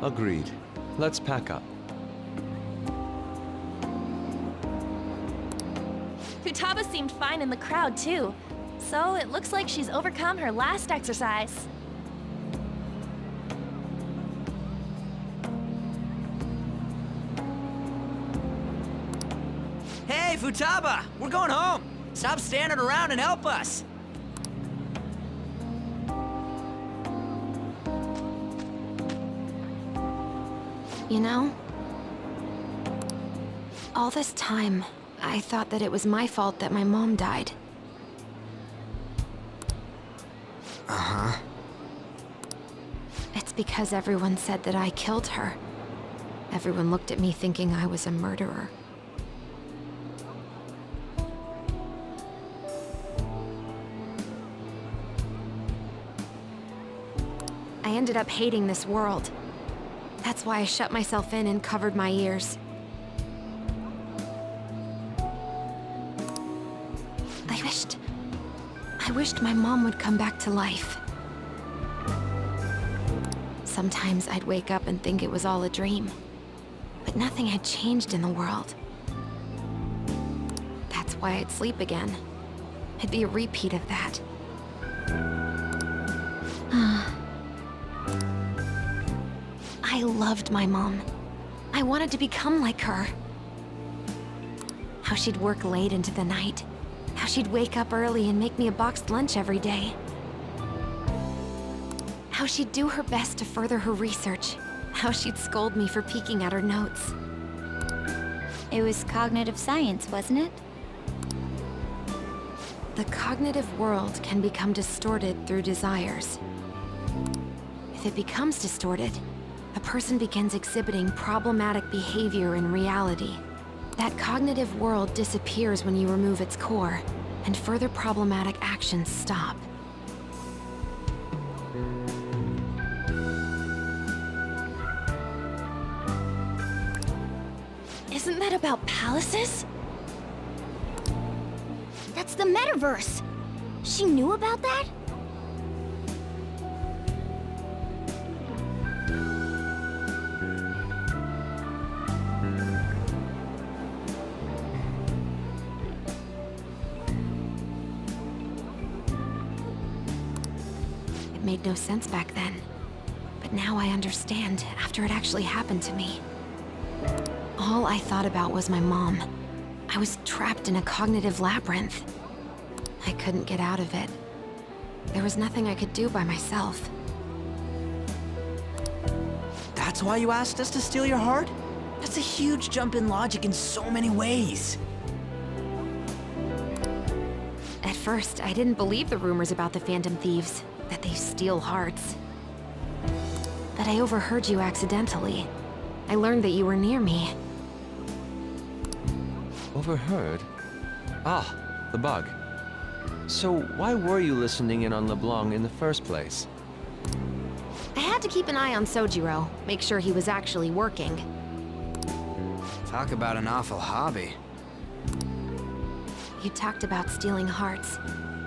Agreed. Let's pack up. Futaba seemed fine in the crowd, too. So it looks like she's overcome her last exercise. Hey, Futaba! We're going home! Stop standing around and help us! You know, all this time, I thought that it was my fault that my mom died. Uh-huh. It's because everyone said that I killed her. Everyone looked at me thinking I was a murderer. I ended up hating this world. That's why I shut myself in and covered my ears. I wished my mom would come back to life. Sometimes I'd wake up and think it was all a dream. But nothing had changed in the world. That's why I'd sleep again. It'd be a repeat of that. I loved my mom. I wanted to become like her. How she'd work late into the night. How she'd wake up early and make me a boxed lunch every day. How she'd do her best to further her research. How she'd scold me for peeking at her notes. It was cognitive science, wasn't it? The cognitive world can become distorted through desires. If it becomes distorted, a person begins exhibiting problematic behavior in reality. That cognitive world disappears when you remove its core, and further problematic actions stop. Isn't that about palaces? That's the metaverse! She knew about that? It made no sense back then. But now I understand, after it actually happened to me. All I thought about was my mom. I was trapped in a cognitive labyrinth. I couldn't get out of it. There was nothing I could do by myself. That's why you asked us to steal your heart? That's a huge jump in logic in so many ways. At first, I didn't believe the rumors about the Phantom Thieves, that they steal hearts. But I overheard you accidentally. I learned that you were near me. Overheard? Ah, the bug. So why were you listening in on LeBlanc in the first place? I had to keep an eye on Sojiro, make sure he was actually working. Talk about an awful hobby. You talked about stealing hearts.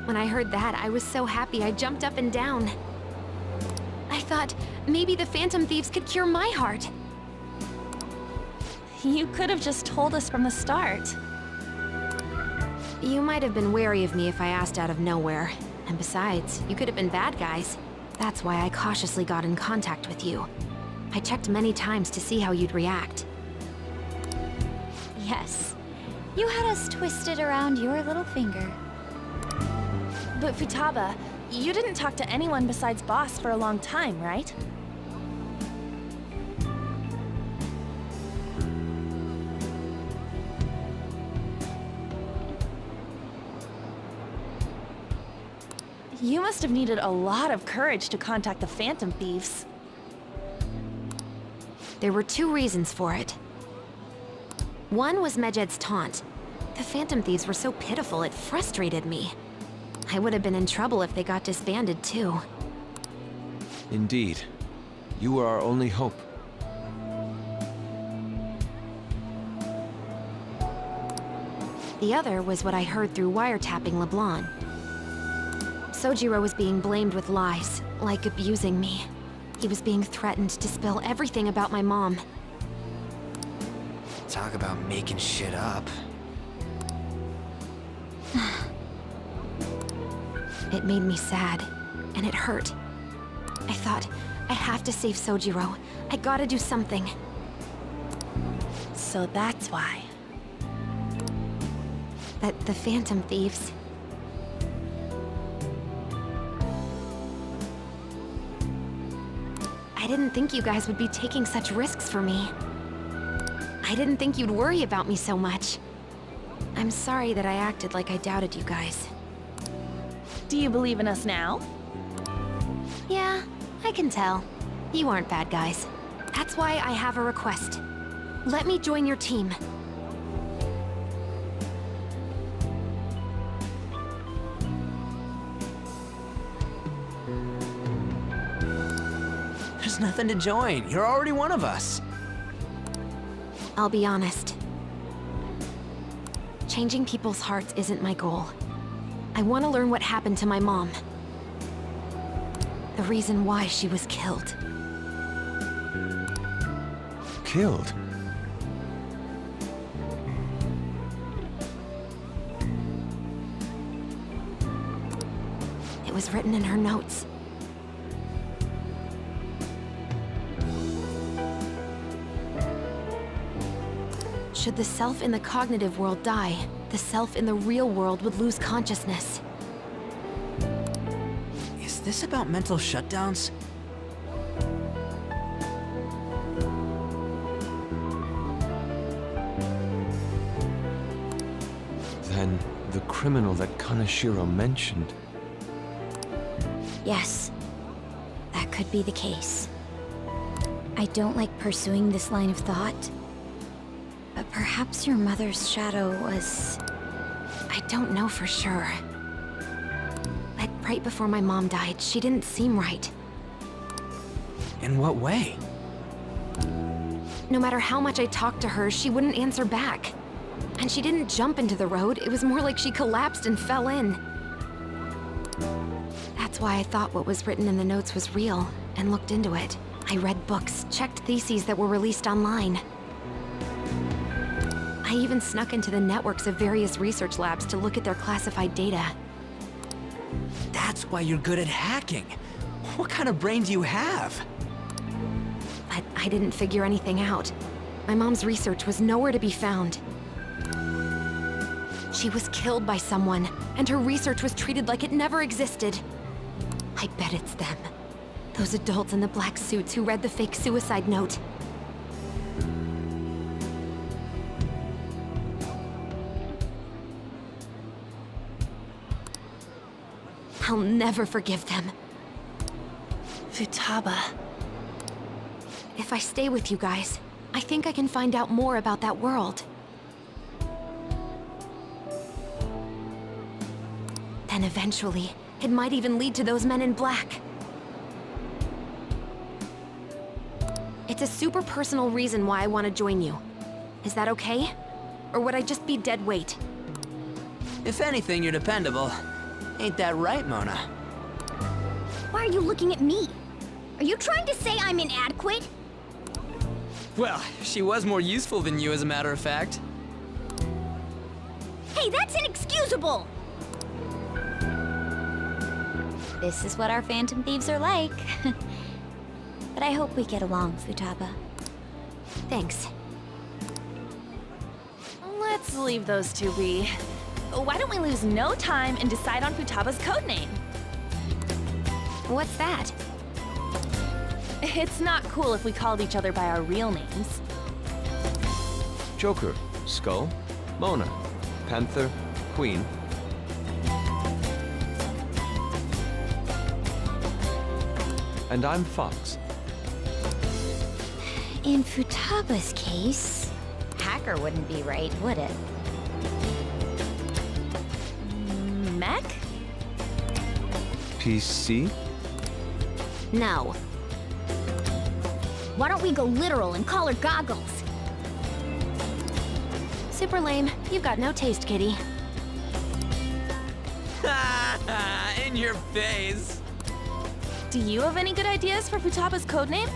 When I heard that, I was so happy I jumped up and down. I thought, maybe the Phantom Thieves could cure my heart. You could have just told us from the start. You might have been wary of me if I asked out of nowhere. And besides, you could have been bad guys. That's why I cautiously got in contact with you. I checked many times to see how you'd react. Yes. You had us twisted around your little finger. But Futaba, you didn't talk to anyone besides Boss for a long time, right? You must have needed a lot of courage to contact the Phantom Thieves. There were two reasons for it. One was Medjed's taunt. The Phantom Thieves were so pitiful, it frustrated me. I would have been in trouble if they got disbanded too. Indeed. You were our only hope. The other was what I heard through wiretapping LeBlanc. Sojiro was being blamed with lies, like abusing me. He was being threatened to spill everything about my mom. Talk about making shit up. It made me sad, and it hurt. I thought, I have to save Sojiro. I gotta do something. So that's why. That the Phantom Thieves. I didn't think you guys would be taking such risks for me. I didn't think you'd worry about me so much. I'm sorry that I acted like I doubted you guys. Do you believe in us now? Yeah, I can tell. You aren't bad guys. That's why I have a request. Let me join your team. There's nothing to join. You're already one of us. I'll be honest. Changing people's hearts isn't my goal. I want to learn what happened to my mom. The reason why she was killed. Killed? It was written in her notes. Should the self in the cognitive world die, the self in the real world would lose consciousness. Is this about mental shutdowns? Then the criminal that Kaneshiro mentioned. Yes, that could be the case. I don't like pursuing this line of thought, but perhaps your mother's shadow was... I don't know for sure. But right before my mom died, she didn't seem right. In what way? No matter how much I talked to her, she wouldn't answer back. And she didn't jump into the road, it was more like she collapsed and fell in. That's why I thought what was written in the notes was real, and looked into it. I read books, checked theses that were released online. I even snuck into the networks of various research labs to look at their classified data. That's why you're good at hacking. What kind of brain do you have? But I didn't figure anything out. My mom's research was nowhere to be found. She was killed by someone, and her research was treated like it never existed. I bet it's them. Those adults in the black suits who read the fake suicide note. I'll never forgive them. Futaba. If I stay with you guys, I think I can find out more about that world. Then eventually, it might even lead to those men in black. It's a super personal reason why I want to join you. Is that okay? Or would I just be dead weight? If anything, you're dependable. Ain't that right, Mona? Why are you looking at me? Are you trying to say I'm inadequate? Well, she was more useful than you, as a matter of fact. Hey, that's inexcusable! This is what our Phantom Thieves are like. But I hope we get along, Futaba. Thanks. Let's leave those two be. Why don't we lose no time and decide on Futaba's codename? What's that? It's not cool if we called each other by our real names. Joker, Skull, Mona, Panther, Queen. And I'm Fox. In Futaba's case, hacker wouldn't be right, would it? Mech? PC? No. Why don't we go literal and call her Goggles? Super lame. You've got no taste, kitty. In your face. Do you have any good ideas for Futaba's codename?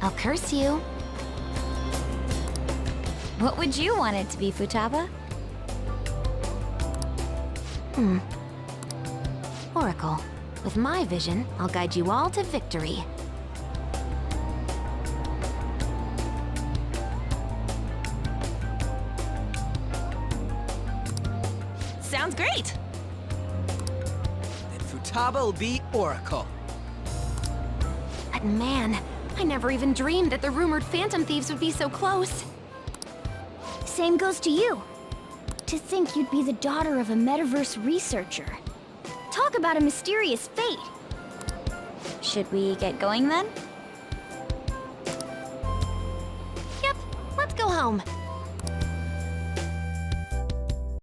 I'll curse you. What would you want it to be, Futaba? Oracle. With my vision, I'll guide you all to victory. Sounds great! Then Futaba will be Oracle. But man, I never even dreamed that the rumored Phantom Thieves would be so close. Same goes to you. To think you'd be the daughter of a metaverse researcher. Talk about a mysterious fate. Should we get going then? Yep, let's go home.